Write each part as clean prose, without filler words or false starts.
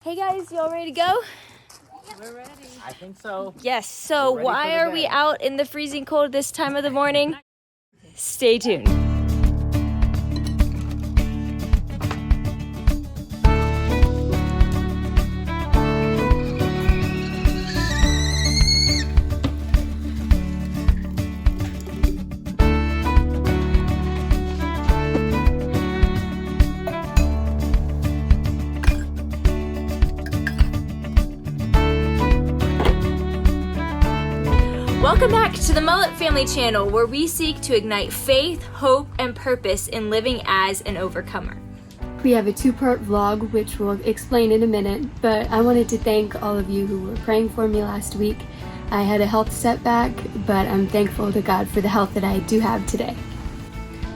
Hey guys, y'all ready to go? We're ready. I think so. Yes, so We're ready why for the are we day. out in the freezing cold this time of the morning? Stay tuned. Welcome back to the Mullet Family Channel, where we seek to ignite faith, hope, and purpose in living as an overcomer. We have a two-part vlog, which we'll explain in a minute, but I wanted to thank all of you who were praying for me last week. I had a health setback, but I'm thankful to God for the health that I do have today.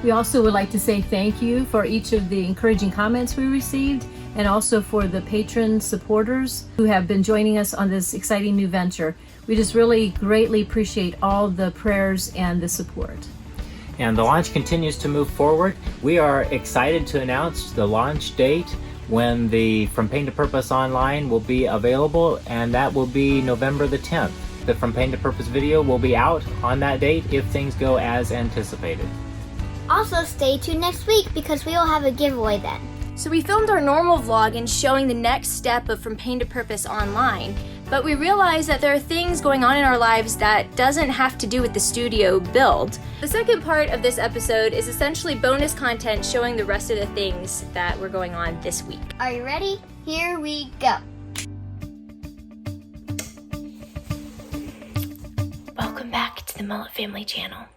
We also would like to say thank you for each of the encouraging comments we received, and also for the patron supporters who have been joining us on this exciting new venture. We just really greatly appreciate all the prayers and the support. And the launch continues to move forward. We are excited to announce the launch date when the From Pain to Purpose online will be available, and that will be November the 10th. The From Pain to Purpose video will be out on that date if things go as anticipated. Also, stay tuned next week because we will have a giveaway then. So we filmed our normal vlog and showing the next step of From Pain to Purpose online, but we realized that there are things going on in our lives that doesn't have to do with the studio build. The second part of this episode is essentially bonus content showing the rest of the things that were going on this week. Are you ready? Here we go. Welcome back to the Mullet Family Channel.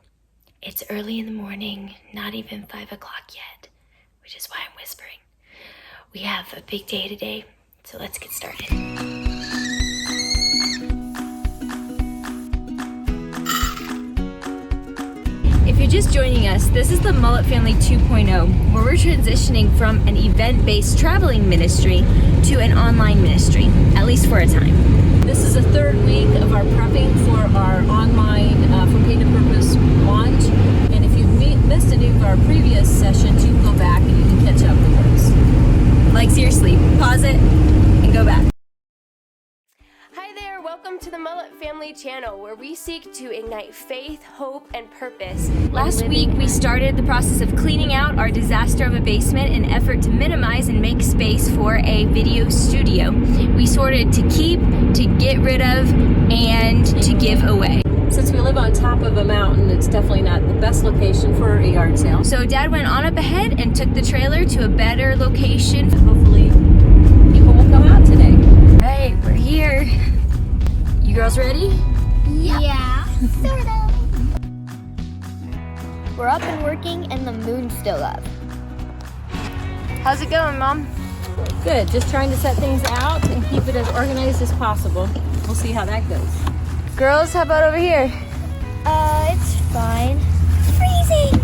It's early in the morning, not even 5 o'clock yet, which is why I'm whispering. We have a big day today, so let's get started. If you're just joining us, this is the Mullet Family 2.0, where we're transitioning from an event-based traveling ministry to an online ministry, at least for a time. This is the third week of our prepping for our online From Pain to Purpose launch. And if you've missed any of our previous sessions, you can go back and you can catch up with us. Like seriously, pause it and go back. Hi there, welcome to the Mullet Family Channel, where we seek to ignite faith, hope, and purpose. Last week, we started the process of cleaning out our disaster of a basement in an effort to minimize and make space for a video studio. We sorted to keep, to get rid of, and to give away. Since we live on top of a mountain, it's definitely not the best location for a yard sale. So Dad went on up ahead and took the trailer to a better location. Hopefully people will come out today. All right, we're here. You girls ready? Yeah, sort of. We're up and working and the moon's still up. How's it going, Mom? Good, just trying to set things out and keep it as organized as possible. We'll see how that goes. Girls, how about over here? It's fine. Freezing!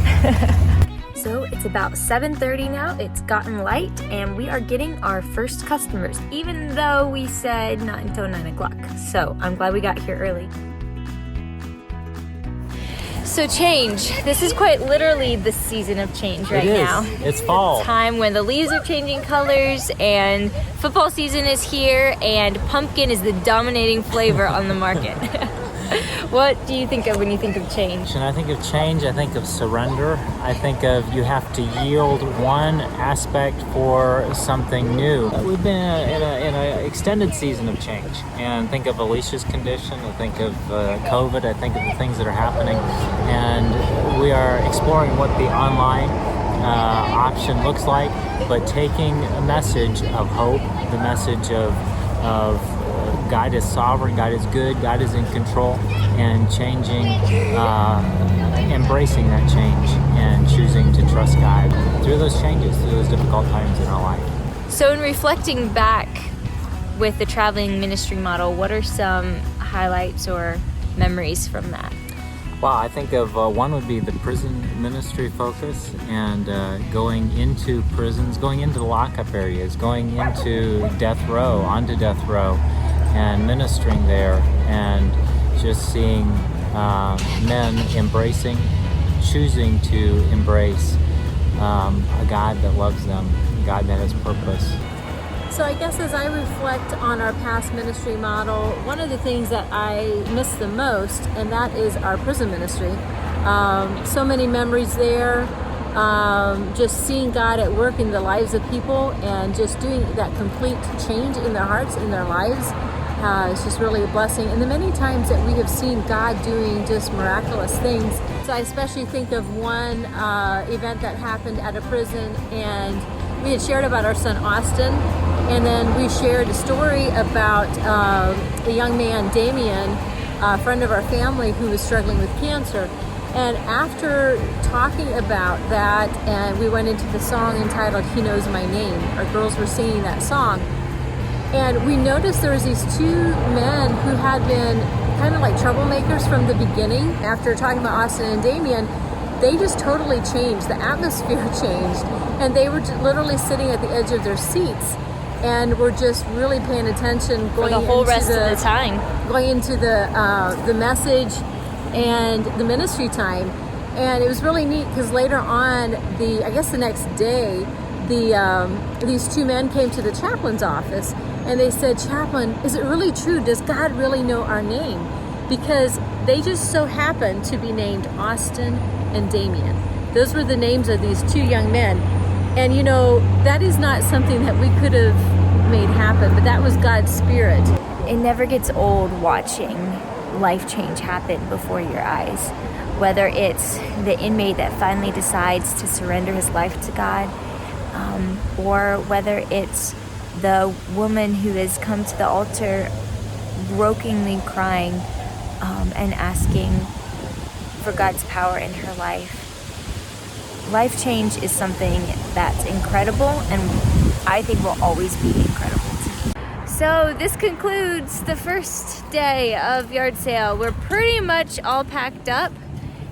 So it's about 7:30 now, it's gotten light, and we are getting our first customers, even though we said not until 9 o'clock. So I'm glad we got here early. So change. This is quite literally the season of change right now. It's fall. Time when the leaves are changing colors and football season is here and pumpkin is the dominating flavor on the market. What do you think of when you think of change? And I think of change, I think of surrender. I think of you have to yield one aspect for something new. We've been in an extended season of change. And think of Alicia's condition, I think of COVID, I think of the things that are happening. And we are exploring what the online option looks like, but taking a message of hope, the message of God is sovereign, God is good, God is in control, and changing, embracing that change and choosing to trust God through those changes, through those difficult times in our life. So in reflecting back with the traveling ministry model, what are some highlights or memories from that? Well, I think of one would be the prison ministry focus and going into prisons, going into the lockup areas, going into death row, onto death row, and ministering there, and just seeing men embracing, choosing to embrace a God that loves them, a God that has purpose. So I guess as I reflect on our past ministry model, one of the things that I miss the most, and that is our prison ministry. So many memories there, just seeing God at work in the lives of people and just doing that complete change in their hearts, in their lives. It's just really a blessing. And the many times that we have seen God doing just miraculous things. So I especially think of one event that happened at a prison, and we had shared about our son Austin, and then we shared a story about a young man, Damien, a friend of our family who was struggling with cancer. And after talking about that, and we went into the song entitled He Knows My Name, our girls were singing that song, and we noticed there was these two men who had been kind of like troublemakers from the beginning. After talking about Austin and Damien, they just totally changed. The atmosphere changed, and they were literally sitting at the edge of their seats and were just really paying attention, going for the whole rest of the time, going into the message and the ministry time. And it was really neat because later on, the next day, these two men came to the chaplain's office, and they said, "Chaplain, is it really true? Does God really know our name?" Because they just so happened to be named Austin and Damien. Those were the names of these two young men. And you know, that is not something that we could have made happen, but that was God's Spirit. It never gets old watching life change happen before your eyes. Whether it's the inmate that finally decides to surrender his life to God, or whether it's the woman who has come to the altar brokenly crying and asking for God's power in her life. Life change is something that's incredible, and I think will always be incredible to me. So this concludes the first day of yard sale. We're pretty much all packed up,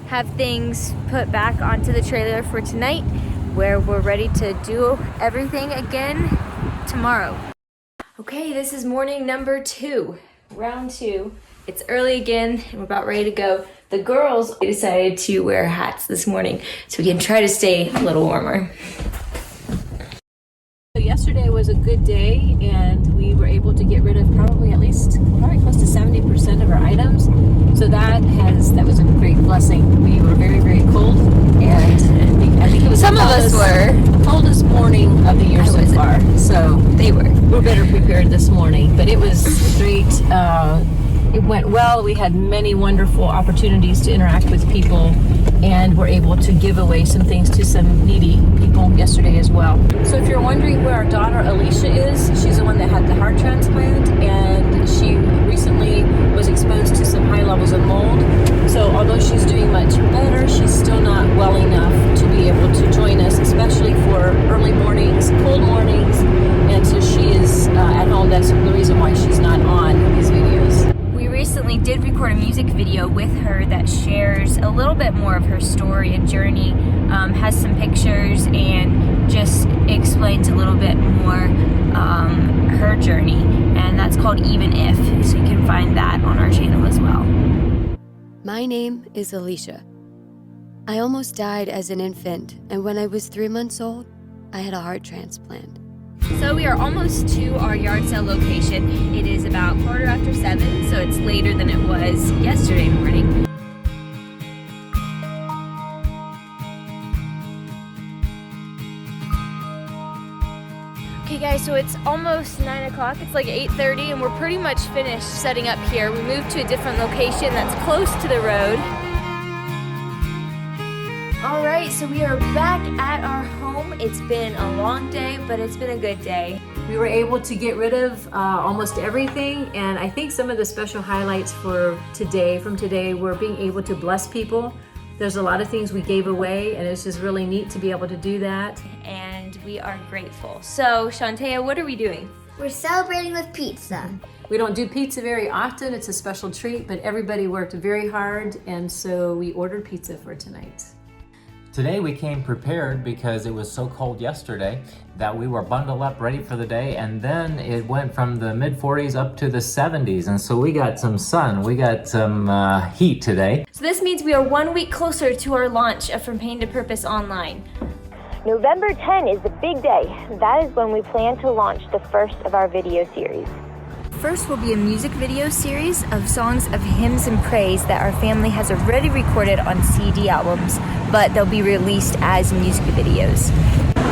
have things put back onto the trailer for tonight, where we're ready to do everything again tomorrow. Okay, this is morning number 2, round 2. It's early again, and we're about ready to go. The girls decided to wear hats this morning so we can try to stay a little warmer. So yesterday was a good day, and we were able to get rid of probably close to 70% of our items. So that was a great blessing. We were very, very cold, and I think it was Some of us were. coldest morning of the year so far. So They were. we're better prepared this morning, but it was great. It went well. We had many wonderful opportunities to interact with people, and were able to give away some things to some needy people yesterday as well. So if you're wondering where our daughter Alicia is, she's the one that had the heart transplant, and she recently was exposed to some high levels of mold. So although she's doing much better, she's still not well enough to be able to join us, especially for early mornings, cold mornings, and so she is at home. That's the reason why she's not on these videos. We recently did record a music video with her that shares a little bit more of her story and journey, has some pictures, and just explains a little bit more her journey, and that's called Even If, so you can find that on our channel as well. My name is Alicia. I almost died as an infant, and when I was 3 months old, I had a heart transplant. So we are almost to our yard sale location. It is about 7:15, so it's later than it was yesterday morning. Okay guys, so it's almost 9 o'clock. It's like 8:30, and we're pretty much finished setting up here. We moved to a different location that's close to the road. All right, so we are back at our home. It's been a long day, but it's been a good day. We were able to get rid of almost everything, and I think some of the special highlights from today were being able to bless people. There's a lot of things we gave away, and it's just really neat to be able to do that. And we are grateful. So, Shantea, what are we doing? We're celebrating with pizza. We don't do pizza very often. It's a special treat, but everybody worked very hard, and so we ordered pizza for tonight. Today we came prepared because it was so cold yesterday that we were bundled up ready for the day, and then it went from the mid-40s up to the 70s, and so we got some sun, we got some heat today. So this means we are 1 week closer to our launch of From Pain to Purpose online. November 10 is the big day. That is when we plan to launch the first of our video series. First will be a music video series of songs of hymns and praise that our family has already recorded on CD albums, but they'll be released as music videos.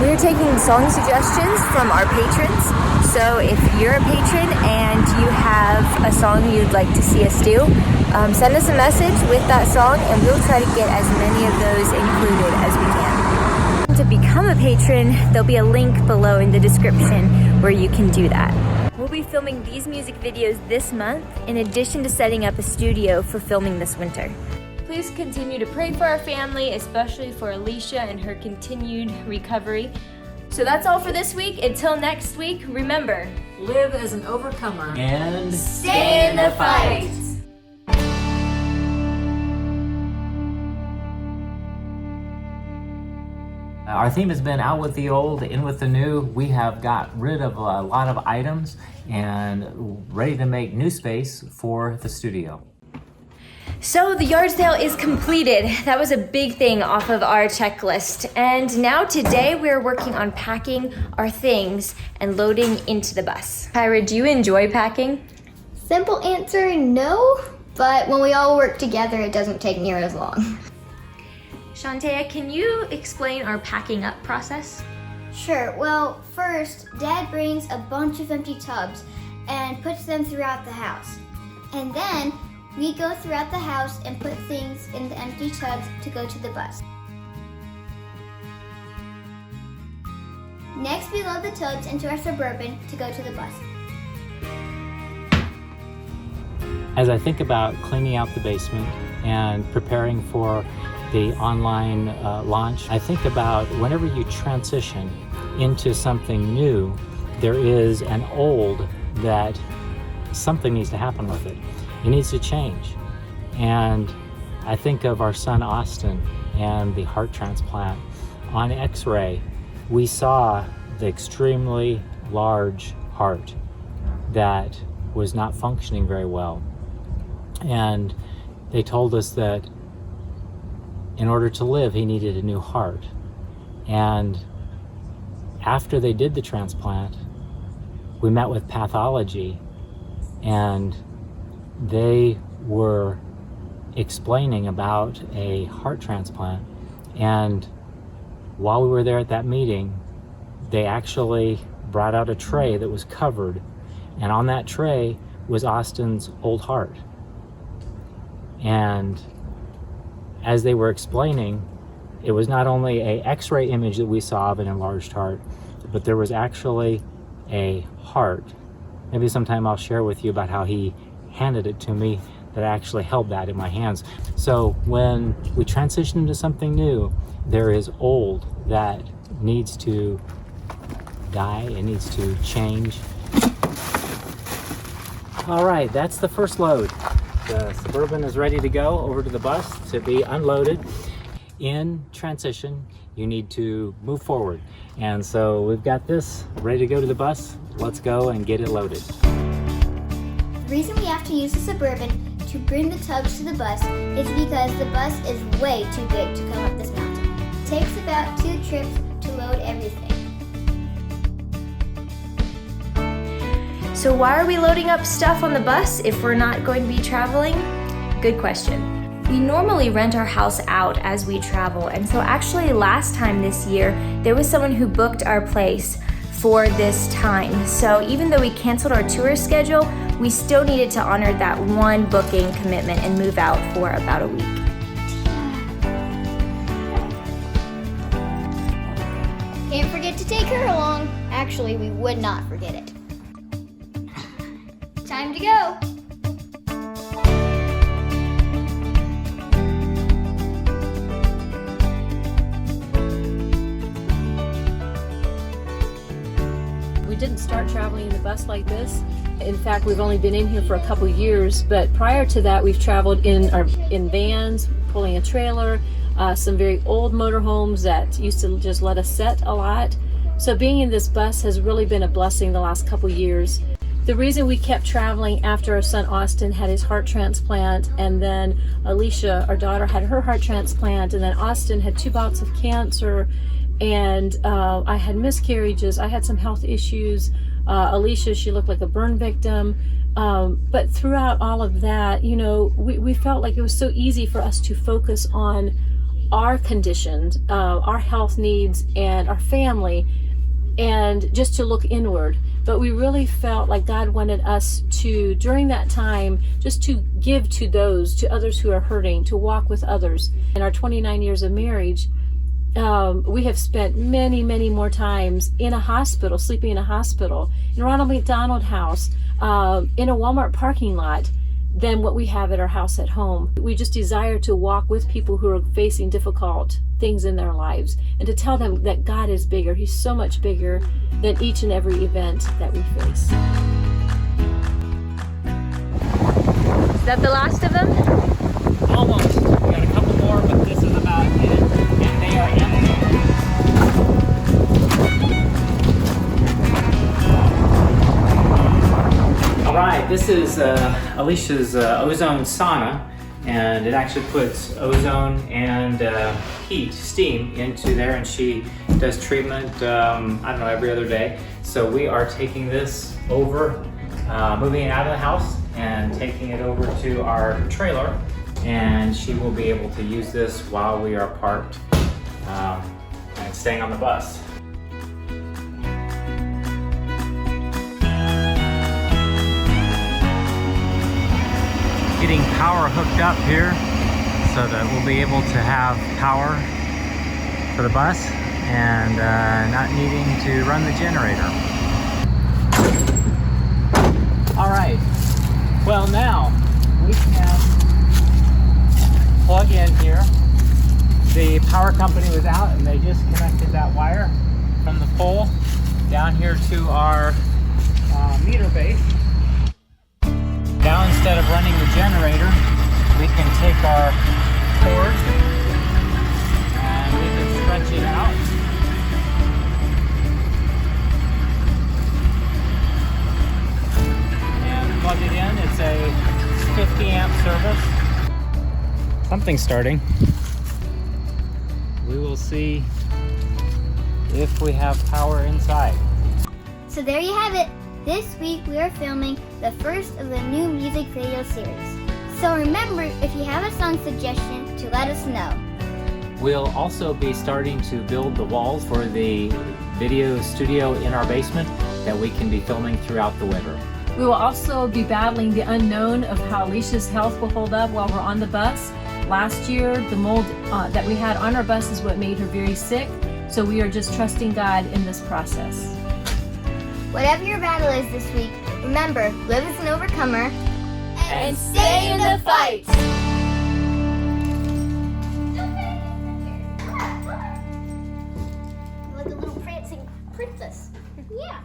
We're taking song suggestions from our patrons, so if you're a patron and you have a song you'd like to see us do, send us a message with that song and we'll try to get as many of those included as we can. To become a patron, there'll be a link below in the description where you can do that. We'll be filming these music videos this month, in addition to setting up a studio for filming this winter. Please continue to pray for our family, especially for Alicia and her continued recovery. So that's all for this week. Until next week, remember, Live as an overcomer. And stay in the fight. Our theme has been out with the old, in with the new. We have got rid of a lot of items and ready to make new space for the studio. So the yard sale is completed. That was a big thing off of our checklist. And now today we're working on packing our things and loading into the bus. Kyra, do you enjoy packing? Simple answer, no. But when we all work together, it doesn't take near as long. Shantea, can you explain our packing up process? Sure, well, first, Dad brings a bunch of empty tubs and puts them throughout the house. And then we go throughout the house and put things in the empty tubs to go to the bus. Next, we load the tubs into our Suburban to go to the bus. As I think about cleaning out the basement and preparing for the online launch, I think about whenever you transition into something new, there is an old that something needs to happen with it. It needs to change. And I think of our son Austin and the heart transplant. On X-ray, we saw the extremely large heart that was not functioning very well. And they told us that in order to live, he needed a new heart. And after they did the transplant, we met with pathology, and they were explaining about a heart transplant. And while we were there at that meeting, they actually brought out a tray that was covered, and on that tray was Austin's old heart. And as they were explaining, it was not only an X-ray image that we saw of an enlarged heart, but there was actually a heart. Maybe sometime I'll share with you about how he handed it to me, that I actually held that in my hands. So when we transition into something new, there is old that needs to die, it needs to change. All right, that's the first load. The Suburban is ready to go over to the bus to be unloaded. In transition, you need to move forward. And so we've got this ready to go to the bus. Let's go and get it loaded. The reason we have to use the Suburban to bring the tubs to the bus is because the bus is way too big to come up this mountain. It takes about 2 trips to load everything. So why are we loading up stuff on the bus if we're not going to be traveling? Good question. We normally rent our house out as we travel, and so actually last time this year, there was someone who booked our place for this time. So even though we canceled our tour schedule, we still needed to honor that one booking commitment and move out for about a week. Can't forget to take her along. Actually, we would not forget it. Time to go. We didn't start traveling in the bus like this. In fact, we've only been in here for a couple years, but prior to that, we've traveled in vans, pulling a trailer, some very old motorhomes that used to just let us sit a lot. So being in this bus has really been a blessing the last couple years. The reason we kept traveling after our son Austin had his heart transplant, and then Alicia, our daughter, had her heart transplant, and then Austin had 2 bouts of cancer, and I had miscarriages. I had some health issues. Alicia, she looked like a burn victim. But throughout all of that, you know, we felt like it was so easy for us to focus on our conditions, our health needs, and our family, and just to look inward. But we really felt like God wanted us to, during that time, just to give to others who are hurting, to walk with others. In our 29 years of marriage, we have spent many, many more times in a hospital, sleeping in a hospital, in Ronald McDonald House, in a Walmart parking lot, than what we have at our house at home. We just desire to walk with people who are facing difficult things in their lives and to tell them that God is bigger. He's so much bigger than each and every event that we face. Is that the last of them? Almost. We got a couple more, but this is about it. And they are empty. All right, this is Alicia's ozone sauna, and it actually puts ozone and heat, steam into there, and she does treatment, I don't know, every other day. So we are taking this over, moving it out of the house and taking it over to our trailer, and she will be able to use this while we are parked and staying on the bus. Getting power hooked up here so that we'll be able to have power for the bus and not needing to run the generator. All right, well now we can plug in here. The power company was out and they just connected that wire from the pole down here to our meter base. Now instead of running the generator, we can take our cord and we can stretch it out. And plug it in. It's a 50 amp service. Something's starting. We will see if we have power inside. So there you have it. This week we are filming the first of the new music video series. So remember, if you have a song suggestion, to let us know. We'll also be starting to build the walls for the video studio in our basement that we can be filming throughout the winter. We will also be battling the unknown of how Alicia's health will hold up while we're on the bus. Last year, the mold that we had on our bus is what made her very sick. So we are just trusting God in this process. Whatever your battle is this week, remember, live as an overcomer and stay in the fight. Like a little prancing princess. Yeah.